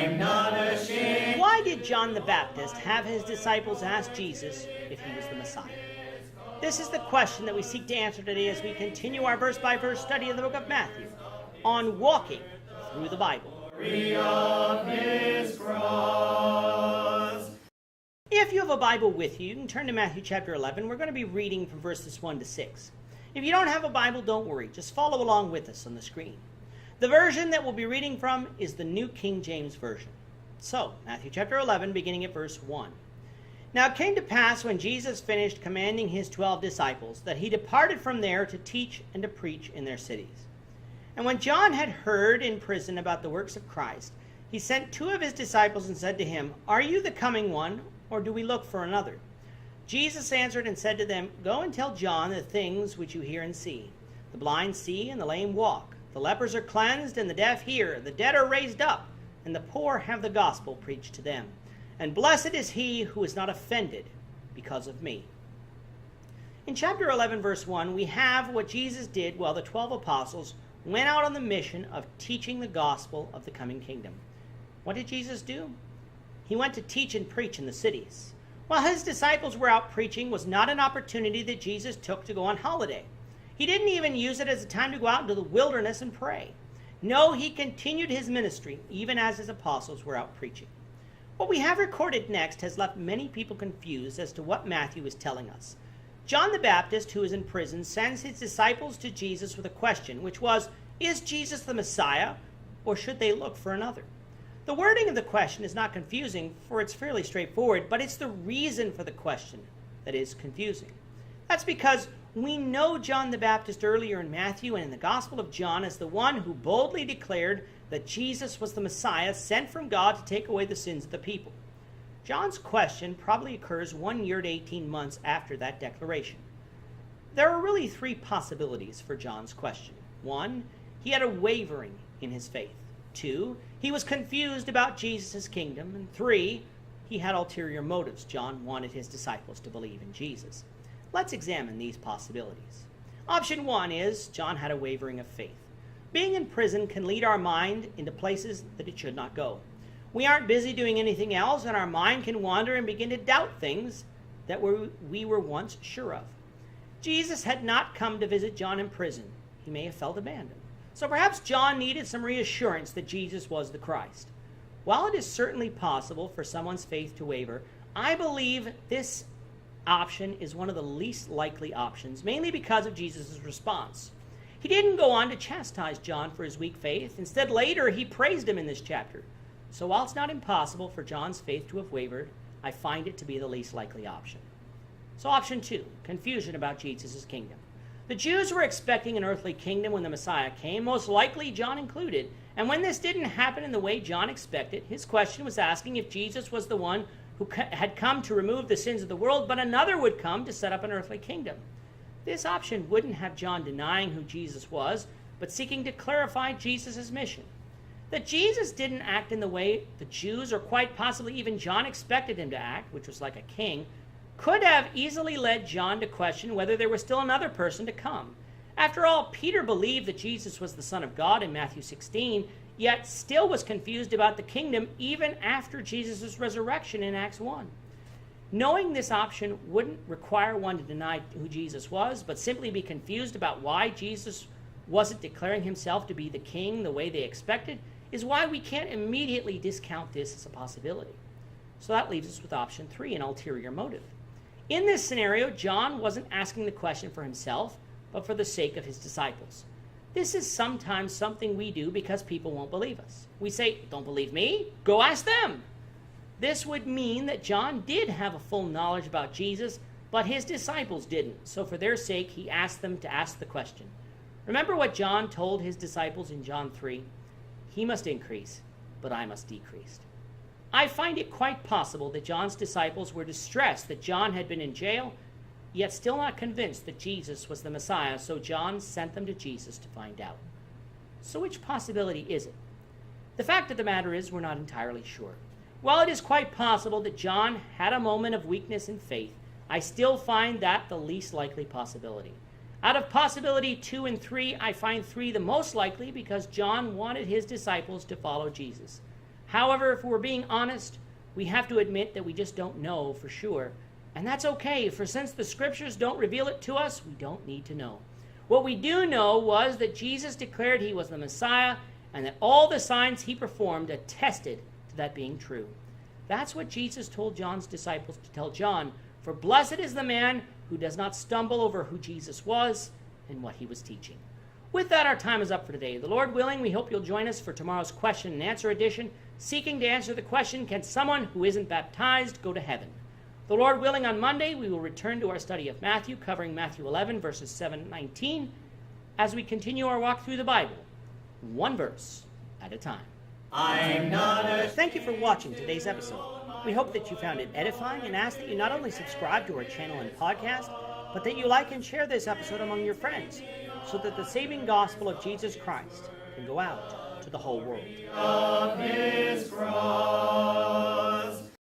I'm not ashamed. Why did John the Baptist have his disciples ask Jesus if he was the Messiah? This is the question that we seek to answer today as we continue our verse-by-verse study of the book of Matthew on walking through the Bible. Of his cross. If you have a Bible with you, you can turn to Matthew chapter 11. We're going to be reading from verses 1 to 6. If you don't have a Bible, don't worry. Just follow along with us on the screen. The version that we'll be reading from is the New King James Version. So, Matthew chapter 11, beginning at verse 1. Now it came to pass when Jesus finished commanding his 12 disciples that he departed from there to teach and to preach in their cities. And when John had heard in prison about the works of Christ, he sent 2 of his disciples and said to him, Are you the coming one, or do we look for another? Jesus answered and said to them, Go and tell John the things which you hear and see. The blind see, and the lame walk. The lepers are cleansed, and the deaf hear. The dead are raised up, and the poor have the gospel preached to them. And blessed is he who is not offended because of me. In chapter 11, verse 1, we have what Jesus did while the 12 apostles went out on the mission of teaching the gospel of the coming kingdom. What did Jesus do? He went to teach and preach in the cities. While his disciples were out preaching was not an opportunity that Jesus took to go on holiday. He didn't even use it as a time to go out into the wilderness and pray. No, he continued his ministry even as his apostles were out preaching. What we have recorded next has left many people confused as to what Matthew is telling us. John the Baptist, who is in prison, sends his disciples to Jesus with a question, which was, Is Jesus the Messiah, or should they look for another? The wording of the question is not confusing, for it's fairly straightforward, but it's the reason for the question that is confusing. That's because we know John the Baptist earlier in Matthew and in the Gospel of John as the one who boldly declared that Jesus was the Messiah sent from God to take away the sins of the people. John's question probably occurs 1 year to 18 months after that declaration. There are really 3 possibilities for John's question. 1, he had a wavering in his faith. 2, he was confused about Jesus' kingdom. And 3, he had ulterior motives. John wanted his disciples to believe in Jesus. Let's examine these possibilities. Option 1 is John had a wavering of faith. Being in prison can lead our mind into places that it should not go. We aren't busy doing anything else, and our mind can wander and begin to doubt things that we were once sure of. Jesus had not come to visit John in prison. He may have felt abandoned. So perhaps John needed some reassurance that Jesus was the Christ. While it is certainly possible for someone's faith to waver, I believe this option is one of the least likely options, mainly because of Jesus' response. He didn't go on to chastise John for his weak faith. Instead, later, he praised him in this chapter. So while it's not impossible for John's faith to have wavered, I find it to be the least likely option. So option 2, confusion about Jesus' kingdom. The Jews were expecting an earthly kingdom when the Messiah came, most likely John included. And when this didn't happen in the way John expected, his question was asking if Jesus was the one who had come to remove the sins of the world, but another would come to set up an earthly kingdom. This option wouldn't have John denying who Jesus was, but seeking to clarify Jesus' mission. That Jesus didn't act in the way the Jews, or quite possibly even John, expected him to act, which was like a king, could have easily led John to question whether there was still another person to come. After all, Peter believed that Jesus was the Son of God in Matthew 16, yet still was confused about the kingdom even after Jesus' resurrection in Acts 1. Knowing this option wouldn't require one to deny who Jesus was, but simply be confused about why Jesus wasn't declaring himself to be the king the way they expected, is why we can't immediately discount this as a possibility. So that leaves us with option 3, an ulterior motive. In this scenario, John wasn't asking the question for himself, but for the sake of his disciples. This is sometimes something we do because people won't believe us. We say, "Don't believe me? Go ask them." This would mean that John did have a full knowledge about Jesus, but his disciples didn't. So for their sake, he asked them to ask the question. Remember what John told his disciples in John 3? He must increase, but I must decrease. I find it quite possible that John's disciples were distressed that John had been in jail, yet still not convinced that Jesus was the Messiah, so John sent them to Jesus to find out. So which possibility is it? The fact of the matter is we're not entirely sure. While it is quite possible that John had a moment of weakness in faith, I still find that the least likely possibility. Out of possibility 2 and 3, I find 3 the most likely because John wanted his disciples to follow Jesus. However, if we're being honest, we have to admit that we just don't know for sure. And that's okay, for since the scriptures don't reveal it to us, we don't need to know. What we do know was that Jesus declared he was the Messiah, and that all the signs he performed attested to that being true. That's what Jesus told John's disciples to tell John, for blessed is the man who does not stumble over who Jesus was and what he was teaching. With that, our time is up for today. The Lord willing, we hope you'll join us for tomorrow's question and answer edition, seeking to answer the question, can someone who isn't baptized go to heaven? The Lord willing, on Monday, we will return to our study of Matthew, covering Matthew 11, verses 7 and 19, as we continue our walk through the Bible, one verse at a time. I'm not ashamed. Thank you for watching today's episode. We hope that you found it edifying and ask that you not only subscribe to our channel and podcast, but that you like and share this episode among your friends, so that the saving gospel of Jesus Christ can go out to the whole world. Of his